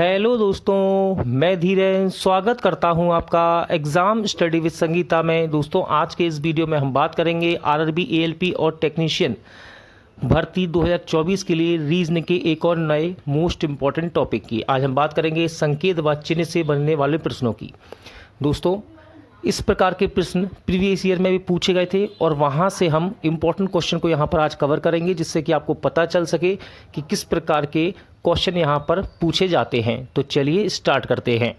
Hello दोस्तों, मैं धीरेन स्वागत करता हूं आपका एग्ज़ाम स्टडी विद संगीता में। दोस्तों, आज के इस वीडियो में हम बात करेंगे आरआरबी एएलपी और टेक्नीशियन भर्ती 2024 के लिए रीजन के एक और नए मोस्ट इम्पॉर्टेंट टॉपिक की। आज हम बात करेंगे संकेत व चिन्ह से बनने वाले प्रश्नों की। दोस्तों, इस प्रकार के प्रश्न प्रीवियस ईयर में भी पूछे गए थे और वहाँ से हम इम्पोर्टेंट क्वेश्चन को यहाँ पर आज कवर करेंगे, जिससे कि आपको पता चल सके कि किस प्रकार के क्वेश्चन यहाँ पर पूछे जाते हैं। तो चलिए स्टार्ट करते हैं।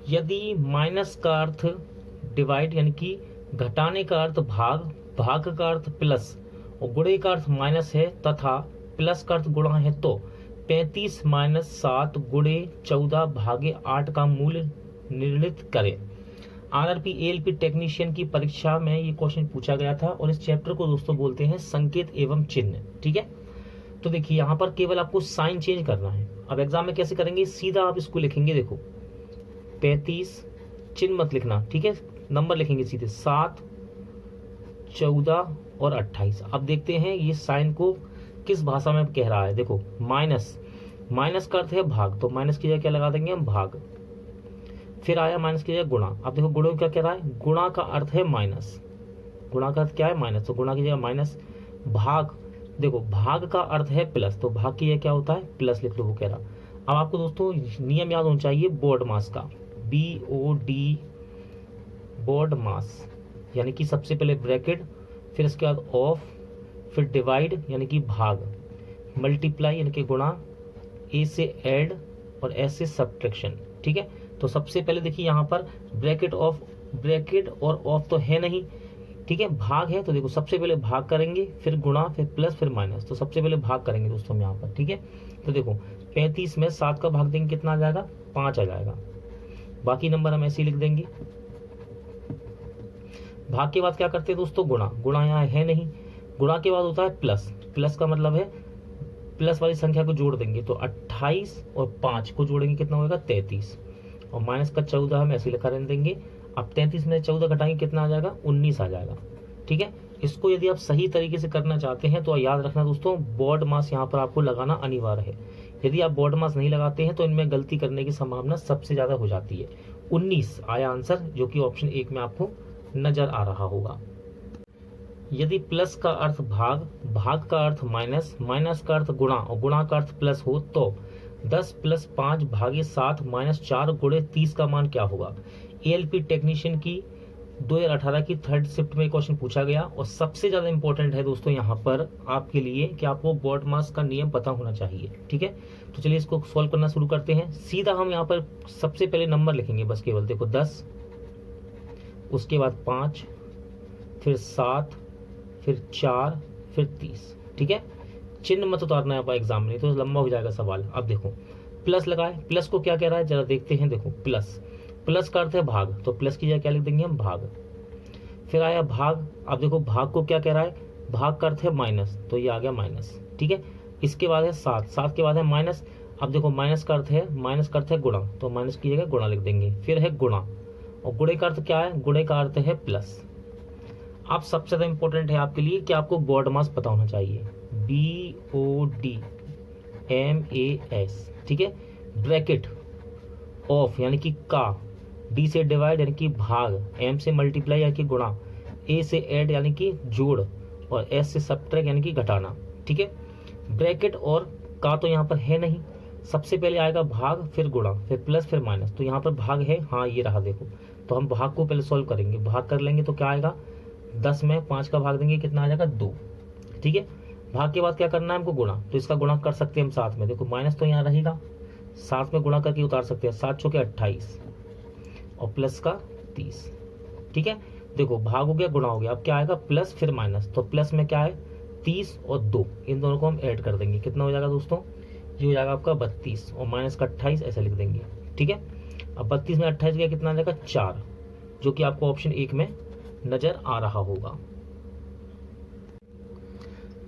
यदि माइनस का अर्थ डिवाइड यानी कि घटाने का अर्थ भाग, भाग का अर्थ प्लस और गुणे का अर्थ माइनस है तथा प्लस का अर्थ गुणा है, तो 35 - 7 गुणे 14 भागे 8 का मूल्य निर्णित करें। आरआरबी एएलपी टेक्नीशियन की परीक्षा में ये क्वेश्चन पूछा गया था और इस चैप्टर को दोस्तों बोलते हैं संकेत एवं चिन्ह। ठीक है, तो देखिए यहाँ पर केवल आपको साइन चेंज करना है। अब एग्जाम में कैसे करेंगे, सीधा आप इसको लिखेंगे। देखो 35 चिन्ह मत लिखना, ठीक है, नंबर लिखेंगे सीधे 7, 14 और 28। अब देखते हैं ये साइन को किस भाषा में कह रहा है। देखो माइनस, माइनस का अर्थ है भाग, तो माइनस की जगह क्या लगा देंगे हम, भाग। फिर आया माइनस की जगह गुणा। अब देखो गुणा क्या कह रहा है, गुणा का अर्थ है माइनस, गुणा का अर्थ क्या है माइनस, तो गुणा की जगह माइनस। भाग, देखो भाग का अर्थ है प्लस, तो भाग की जगह क्या होता है प्लस लिख लो, वो कह रहा। अब आपको दोस्तों नियम याद होना चाहिए बोर्ड मास का, BOD बोर्ड मास, यानी कि सबसे पहले ब्रैकेट, फिर इसके बाद ऑफ, फिर डिवाइड यानी कि भाग, मल्टीप्लाई यानी कि गुणा, A से ऐड और S से सब्ट्रैक्शन। ठीक है, तो सबसे पहले देखिए यहाँ पर ब्रैकेट ऑफ, ब्रैकेट और ऑफ तो है नहीं, ठीक है, भाग है, तो देखो सबसे पहले भाग करेंगे, फिर गुणा, फिर प्लस, फिर माइनस। तो सबसे पहले भाग करेंगे दोस्तों हम यहाँ पर। ठीक है, तो देखो 35 में 7 का भाग देंगे, कितना आ जाएगा, 5 आ जाएगा। बाकी नंबर हम ऐसे ही लिख देंगे। भाग के बाद क्या करते हैं दोस्तों, गुणा, गुणा यहाँ है नहीं, गुणा के बाद होता है प्लस, प्लस का मतलब है प्लस वाली संख्या को जोड़ देंगे, तो 28 और 5 को जोड़ेंगे कितना होगा 33, और माइनस का 14 हम ऐसे लिखा रहने देंगे। अब 33 में 14 घटाएंगे कितना आ जाएगा, 19 आ जाएगा। ठीक है, इसको यदि आप सही तरीके से करना चाहते हैं तो याद रखना दोस्तों, बोर्ड मास यहाँ पर आपको लगाना अनिवार्य है। यदि आप बोर्ड मास नहीं लगाते हैं तो इनमें गलती करने की संभावना सबसे ज्यादा हो जाती है। 19 आया आंसर, जो कि ऑप्शन 1 में आपको नजर आ रहा होगा। यदि प्लस का अर्थ भाग, भाग का अर्थ माइनस, माइनस का अर्थ गुणा और गुणा का अर्थ प्लस हो, तो 10 + 5 भागे 7 - 4 गुणे 30 का मान क्या होगा। एएलपी टेक्नीशियन की 2018 की 3rd शिफ्ट में क्वेश्चन पूछा गया और सबसे ज्यादा इंपॉर्टेंट है दोस्तों यहाँ पर आपके लिए कि आपको बोर्ड मास का नियम पता होना चाहिए। ठीक है, तो चलिए इसको सॉल्व करना शुरू करते हैं। सीधा हम यहाँ पर सबसे पहले नंबर लिखेंगे बस केवल। देखो 10, उसके बाद 5, फिर 7, फिर 4, फिर 30। ठीक है, चिन्ह मत उतारना है एग्जाम में, तो लंबा हो जाएगा सवाल। अब देखो प्लस लगाए, प्लस को क्या कह रहा है जरा देखते हैं। देखो प्लस, प्लस का अर्थ है भाग, तो प्लस की जगह क्या लिख देंगे हम, भाग। फिर आया भाग, अब देखो भाग को क्या कह रहा है, भाग का अर्थ है माइनस, तो ये आ गया माइनस। ठीक है, इसके बाद है 7, 7 के बाद है माइनस। अब देखो माइनस का अर्थ है, माइनस का अर्थ है गुणा, तो माइनस की जगह गुणा लिख देंगे। फिर है गुणा, और गुणे का अर्थ क्या है, गुणे का अर्थ है प्लस। अब सबसे ज्यादा इंपॉर्टेंट है आपके लिए कि आपको बोर्ड मास पता होना चाहिए, BOD MAS। ठीक है, ब्रैकेट ऑफ यानी कि का, D से डिवाइड यानी कि भाग, M से मल्टीप्लाई यानी कि गुणा, A से ऐड यानी कि जोड़, और S से सब्ट्रैक्ट यानी कि घटाना। ठीक है, ब्रैकेट और का तो यहाँ पर है नहीं, सबसे पहले आएगा भाग, फिर गुणा, फिर प्लस, फिर माइनस। तो यहाँ पर भाग है, हाँ ये रहा देखो, तो हम भाग को पहले सॉल्व करेंगे। भाग कर लेंगे तो क्या आएगा, 10 में 5 का भाग देंगे कितना आ जाएगा 2। ठीक है, भाग के बाद क्या करना है हमको, गुणा, तो इसका गुणा कर सकते हैं हम 7 में। देखो माइनस तो यहाँ रहेगा, 7 में गुणा करके उतार सकते हैं, 7 चौके 28 और प्लस का 30। ठीक है, देखो भाग हो गया, गुणा हो गया, अब क्या आएगा प्लस, फिर माइनस, तो प्लस में क्या है 30 और 2, इन दोनों को हम ऐड कर देंगे, कितना हो जाएगा दोस्तों, ये हो जाएगा आपका 32 और माइनस का 28 ऐसा लिख देंगे। ठीक है, अब 32 में 28 गया कितना आ जाएगा 4, जो कि आपको ऑप्शन 1 में नजर आ रहा होगा।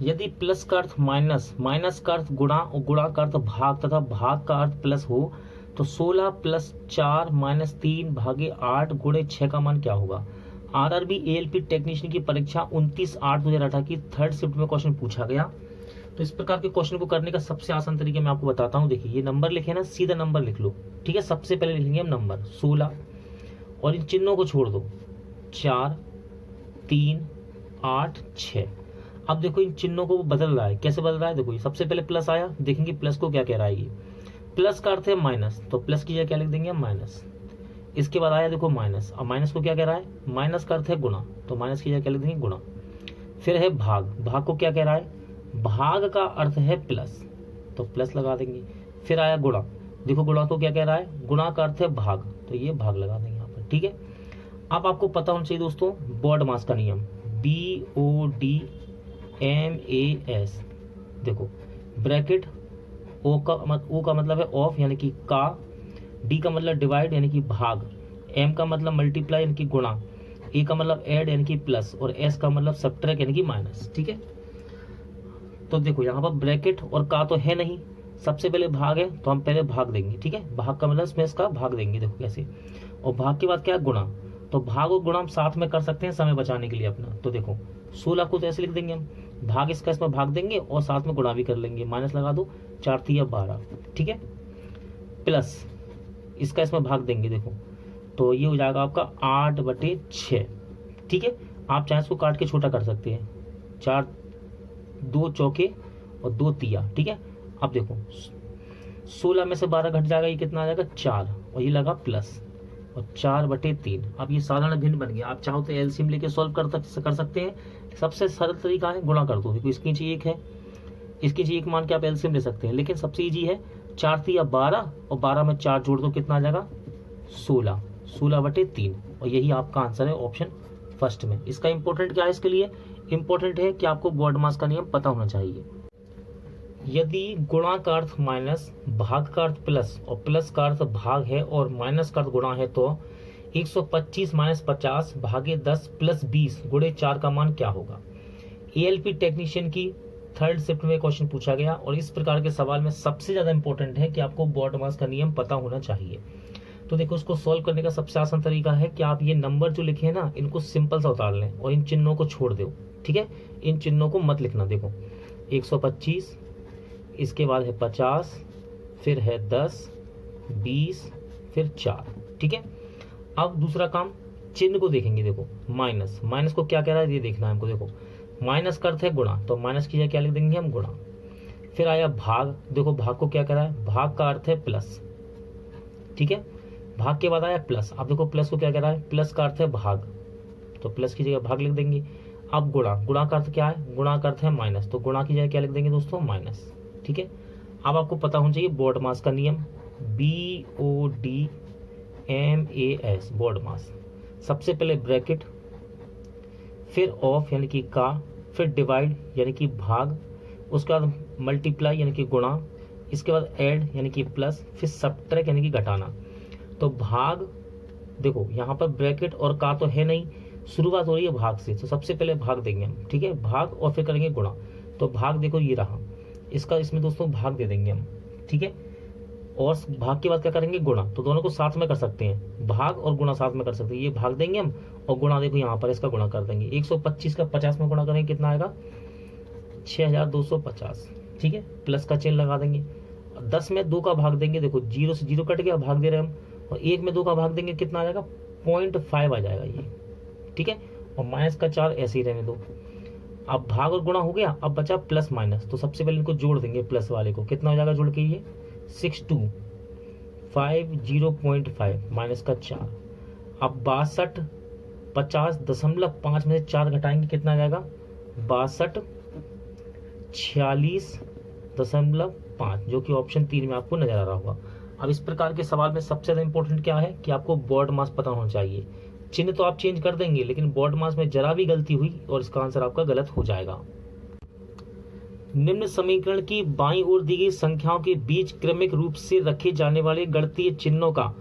यदि प्लस का अर्थ माइनस, माइनस का अर्थ गुणा और गुणा का अर्थ भाग तथा भाग का अर्थ प्लस हो, तो 16 + 4 - 3 भागे 8 गुणे 6 का मान क्या होगा। आरआरबी एएलपी टेक्नीशियन की परीक्षा 29/8/2018 की 3rd शिफ्ट में क्वेश्चन पूछा गया। तो इस प्रकार के क्वेश्चन को करने का सबसे आसान तरीका मैं आपको बताता हूँ। देखिए ये नंबर लिखे ना, सीधा नंबर लिख लो, ठीक है। सबसे पहले लिखेंगे हम नंबर 16 और इन चिन्हों को छोड़ दो, 4 3 8 6। अब देखो इन चिन्हों को बदल रहा है, कैसे बदल रहा है, देखो ये सबसे पहले प्लस आया, देखेंगे प्लस को क्या कह रहा है, ये प्लस का अर्थ है माइनस, तो प्लस की जगह क्या लिख देंगे हम, माइनस। इसके बाद आया देखो माइनस, अब माइनस को क्या कह रहा है, माइनस का अर्थ है गुणा, तो माइनस की जगह क्या लिख देंगे, गुणा। फिर है भाग, भाग को क्या कह रहा है, भाग का अर्थ है प्लस, तो प्लस लगा देंगे। फिर आया गुणा, देखो गुणा को क्या कह रहा है, गुणा का अर्थ है भाग, तो ये भाग लगा देंगे यहाँ पर, ठीक है। अब आपको पता होना चाहिए दोस्तों BODMAS का नियम, BODMAS। देखो ब्रैकेट, ओ का मतलब है ऑफ यानी कि का, डी का मतलब डिवाइड यानी कि भाग, एम का मतलब मल्टीप्लाई यानी कि गुणा, ए का मतलब ऐड यानी कि प्लस, और एस का मतलब सब्ट्रैक्ट यानी कि माइनस, ठीक है। तो देखो यहाँ पर ब्रैकेट और का तो है नहीं, सबसे पहले भाग है तो हम पहले भाग देंगे, ठीक है। भाग का मतलब इसमें इसका भाग देंगे, देखो कैसे। और भाग के बाद क्या है, गुणा, तो भाग और गुणा हम साथ में कर सकते हैं समय बचाने के लिए अपना। तो देखो 16 को तो ऐसे लिख देंगे हम, भाग इसका इसमें भाग देंगे और साथ में गुणा भी कर लेंगे, माइनस लगा दो, 4 3 12, ठीक है। प्लस इसका इसमें भाग देंगे, देखो तो ये हो जाएगा आपका 8/6, ठीक है। आप चाहे इसको काट के छोटा कर सकते हैं, 4 2 चौके और 2 तिया, ठीक है। अब देखो 16 में से 12 घट जाएगा, ये कितना आ जाएगा, 4, और ये लगा प्लस, और 4/3। अब ये साधारण भिन्न बन गया। आप चाहो तो एलसीएम लेके सॉल्व कर सकते हैं। सबसे सरल तरीका है गुणा कर दो, देखो इसकी नीचे 1 है, इसकी नीचे 1 मान के आप एलसीएम ले सकते हैं, लेकिन सबसे ईजी है 4 3 12, और 12 में 4 जोड़ दो, कितना आ जाएगा, 16, 16/3, और यही आपका आंसर है ऑप्शन फर्स्ट में। इसका इंपॉर्टेंट क्या है, इसके लिए इंपॉर्टेंट है कि आपको BODMAS का नियम पता होना चाहिए। यदि गुणा का अर्थ माइनस, भाग का अर्थ प्लस, और प्लस का अर्थ भाग है और माइनस का अर्थ गुणा है, तो 125 - 50 भागे 10 + 20 गुणे 4 का मान क्या होगा। ALP टेक्नीशियन की 3rd शिफ्ट में क्वेश्चन पूछा गया, और इस प्रकार के सवाल में सबसे ज्यादा इंपॉर्टेंट है कि आपको BODMAS का नियम पता होना चाहिए। तो देखो उसको सॉल्व करने का सबसे आसान तरीका है कि आप ये नंबर जो लिखे हैं ना, इनको सिंपल सा उतार लें और इन चिन्हों को छोड़ दो, ठीक है। इन चिन्हों को मत लिखना। देखो 125, इसके बाद है 50, फिर है 10 20, फिर 4, ठीक है। अब दूसरा काम, चिन्ह को देखेंगे। देखो माइनस, माइनस को क्या कह रहा है ये देखना है हमको। देखो माइनस का अर्थ है गुणा, तो माइनस की जगह क्या लिख देंगे हम, गुणा। फिर आया भाग, देखो भाग को क्या कह रहा है, भाग का अर्थ है प्लस, ठीक है। भाग के बाद आया प्लस, अब देखो प्लस को क्या कह रहा है, प्लस का अर्थ है भाग, तो प्लस की जगह भाग लिख देंगे। अब गुणा, गुणा का अर्थ क्या है, गुणा का अर्थ है माइनस, तो गुणा की जगह क्या लिख देंगे दोस्तों, माइनस, ठीक है। अब आपको पता होना चाहिए BODMAS का नियम, BODMAS, BODMAS। सबसे पहले ब्रैकेट, फिर ऑफ यानी कि का, फिर डिवाइड यानी कि भाग, उसके बाद मल्टीप्लाई यानी कि गुणा, इसके बाद ऐड यानी कि प्लस, फिर सब्ट्रैक्ट यानी कि घटाना। तो भाग, देखो यहाँ पर ब्रैकेट और का तो है नहीं, शुरुआत हो रही है भाग से, तो सबसे पहले भाग देंगे हम, ठीक है, भाग, और फिर करेंगे गुणा। तो भाग देखो ये रहा, इसका इसमें दोस्तों भाग दे देंगे हम, ठीक है। और भाग के बाद क्या करेंगे, गुणा, तो दोनों को साथ में कर सकते हैं, भाग और गुणा साथ में कर सकते हैं। ये भाग देंगे हम और गुणा देखो यहाँ पर इसका गुणा कर देंगे। 125 का 50 में गुणा करेंगे, कितना आएगा, 6250, ठीक है। प्लस का चिन्ह लगा देंगे। 10 में 2 का भाग देंगे, देखो 0 से 0 कट गया, भाग दे रहे हैं हम, और 1 में 2 का भाग देंगे, कितना आ जाएगा, 0.5 आ जाएगा ये, ठीक है। और माइनस का 4 ऐसे ही रहने दो। अब भाग और गुणा हो गया, अब बचा प्लस माइनस, तो सबसे पहले इनको जोड़ देंगे, प्लस वाले को, कितना हो जाएगा जोड़ के, ये 6250.5 माइनस का 4। अब 62 50.5 में से 4 घटाएंगे, कितना आ जाएगा, 62 46.5, जो कि ऑप्शन 3 में आपको नजर आ रहा होगा। अब इस प्रकार के सवाल में सबसे ज्यादा इंपॉर्टेंट क्या है कि आपको BODMAS पता होना चाहिए। चिन्ह तो आप चेंज कर देंगे, लेकिन BODMAS में जरा भी गलती हुई और इसका आंसर आपका गलत हो जाएगा। निम्न समीकरण की बाईं ओर दी गई संख्याओं के बीच क्रमिक रूप से रखे जाने वाले गणितीय चिन्हों का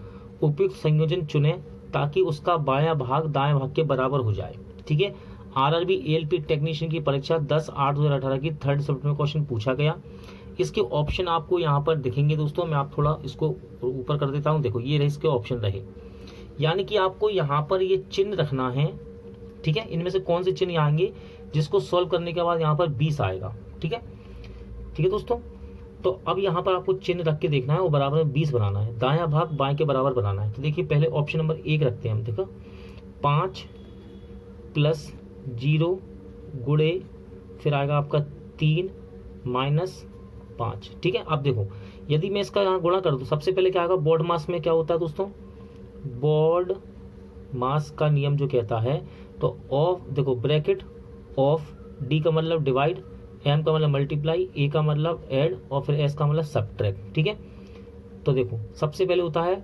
उपयुक्त संयोजन चुनें ताकि उसका बायां भाग दाएं भाग के बराबर हो जाए, ठीक है। RRB ALP टेक्नीशियन की परीक्षा 10/8/2018 की 3rd शिफ्ट में क्वेश्चन पूछा गया। इसके ऑप्शन आपको यहाँ पर दिखेंगे दोस्तों, मैं आप थोड़ा इसको ऊपर कर देता हूँ। देखो ये रहे इसके ऑप्शन रहे, यानी कि आपको यहाँ पर ये चिन्ह रखना है, ठीक है। इनमें से कौन से चिन्ह आएंगे जिसको सॉल्व करने के बाद यहाँ पर 20 आएगा, ठीक है। ठीक है दोस्तों। तो अब यहाँ पर आपको चिन्ह रख के देखना है और बराबर में 20 बनाना है, दायां भाग बाएं के बराबर बनाना है। तो देखिए पहले ऑप्शन नंबर 1 रखते हैं हम, देखो 5 + 0 गुणे फिर आएगा आपका 3 - 5। ठीक है, अब देखो यदि मैं इसका यहाँ गुणा कर दूँ, सबसे पहले क्या आएगा, बोर्ड मास में क्या होता है दोस्तों, बोर्ड मास का नियम जो कहता है, तो ऑफ देखो ब्रैकेट ऑफ, डी का मतलब डिवाइड, एम का मतलब मल्टीप्लाई, ए का मतलब ऐड और फिर एस का मतलब सब्ट्रैक्ट। ठीक है, तो देखो सबसे पहले होता है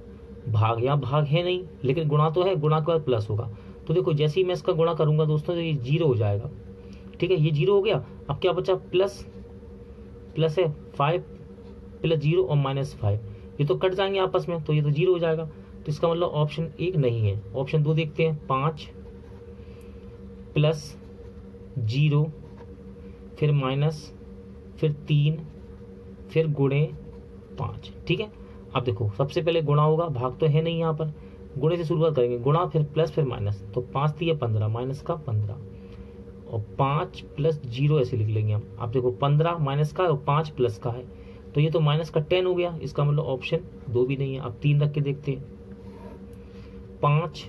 भाग, यहाँ भाग है नहीं लेकिन गुणा तो है, गुणा के बाद प्लस होगा। तो देखो जैसे ही मैं इसका गुणा करूंगा दोस्तों तो ये 0 हो जाएगा। ठीक है, ये 0 हो गया। अब क्या बचा, प्लस है 5 + 0 और -5, ये तो कट जाएंगे आपस में, तो ये तो 0 हो जाएगा। तो इसका मतलब ऑप्शन 1 नहीं है। ऑप्शन 2 देखते हैं, 5 + 0 फिर माइनस फिर 3 फिर गुणे 5। ठीक है, अब देखो सबसे पहले गुणा होगा, भाग तो है नहीं यहाँ पर, गुणे से शुरुआत करेंगे, गुणा फिर प्लस फिर माइनस, तो 5 × 15 माइनस का 15 और 5 + 0 ऐसे लिख लेंगे हम। अब देखो 15 माइनस का और 5 प्लस का है, तो ये तो माइनस का 10 हो गया, इसका मतलब ऑप्शन 2 भी नहीं है। अब 3 रख के देखते हैं, 5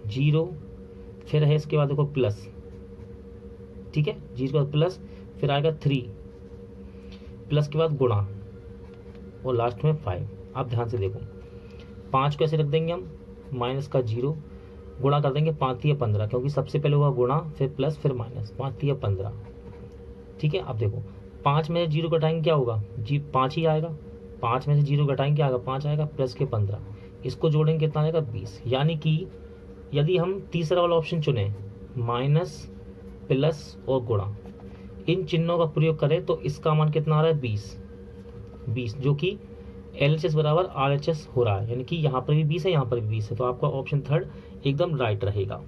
- 0 फिर है इसके बाद देखो प्लस, ठीक है 0 के बाद प्लस फिर आएगा 3 प्लस के बाद गुणा और लास्ट में 5। आप ध्यान से देखो 5 को ऐसे रख देंगे हम, माइनस का 0 गुणा कर देंगे 5 × 15, क्योंकि सबसे पहले हुआ गुणा फिर प्लस फिर माइनस, 5 × 15। ठीक है, अब देखो 5 में से 0 घटाएंगे क्या होगा, जी 5 ही आएगा, 5 में से 0 घटाएंगे क्या आएगा, 5 आएगा, प्लस के 15, इसको जोड़ेंगे कितना आएगा 20। यानी कि यदि हम तीसरा वाला ऑप्शन चुने, माइनस प्लस और गुणा, इन चिन्हों का प्रयोग करें तो इसका मान कितना आ रहा है 20, जो कि LHS बराबर RHS हो रहा है, यानी कि यहाँ पर भी 20 है यहाँ पर भी 20 है। तो आपका ऑप्शन 3 एकदम राइट रहेगा।